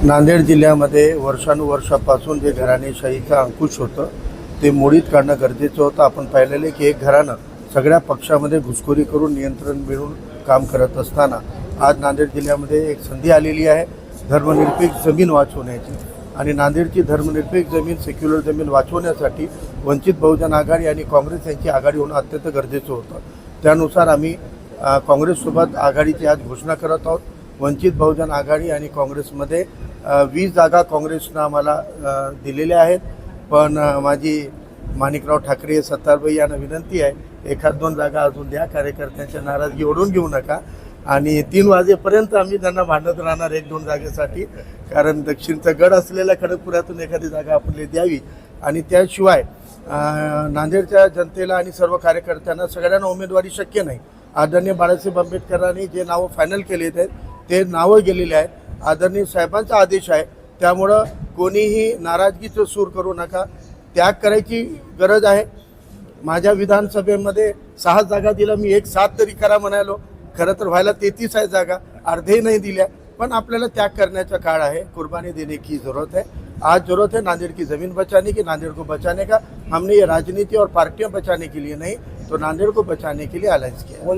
नांदेड जिल्ह्यामध्ये वर्षानुवर्षापासून जे घराणेशाहीचं अंकुश होतं ते मोडीत काढणं गरजेचं होतं. आपण पाहिलेलं की एक घराणं सगळ्या पक्षामध्ये घुसखोरी करून नियंत्रण मिळवून काम करत असताना आज नांदेड जिल्ह्यामध्ये एक संधी आलेली आहे धर्मनिरपेक्ष जमीन वाचवण्याची. आणि नांदेडची धर्मनिरपेक्ष जमीन, सेक्युलर जमीन वाचवण्यासाठी वंचित बहुजन आघाडी आणि काँग्रेस यांची आघाडी होणं अत्यंत गरजेचं होतं. त्यानुसार आम्ही काँग्रेससोबत आघाडीची आज घोषणा करत आहोत. वंचित बहुजन आघाडी आणि काँग्रेसमध्ये 20 जागा काँग्रेसनं आम्हाला दिलेल्या आहेत. पण माझी माणिकराव ठाकरे सत्तारबाई यांना विनंती आहे, 1-2 जागा अजून द्या. कार्यकर्त्यांच्या नाराजगी ओढून घेऊ नका. आणि 3 वाजेपर्यंत आम्ही त्यांना भांडत राहणार 1-2 जागेसाठी. कारण दक्षिणचा गड असलेल्या खडकपुरातून एखादी जागा आपल्याला द्यावी. आणि त्याशिवाय नांदेडच्या जनतेला आणि सर्व कार्यकर्त्यांना सगळ्यांना उमेदवारी शक्य नाही. आदरणीय बाळासाहेब आंबेडकरांनी जे नावं फायनल केलेले आहेत ते नावं गेलेले आहेत. आदरणीय साहेबांचा आदेश आहे. त्यामुळं कोणीही नाराजगीचं सूर करू नका. त्याग करायची गरज आहे. माझ्या विधानसभेमध्ये 6 जागा दिल्या. मी 7 तरी करा म्हणालो. खरं तर व्हायला 33 आहे जागा, अर्धे नाही दिल्या. पण आपल्याला त्याग करण्याचा काळ आहे. कुर्बानी देने की ज़रूरत है. आज ज़रूरत है नांदेड़ की ज़मीन बचाने की, नांदेड़ को बचाने का. हमने ये राजनीति और पार्टियां बचाने के लिए नहीं, तो नांदेड़ को बचाने के लिए अलायंस किया.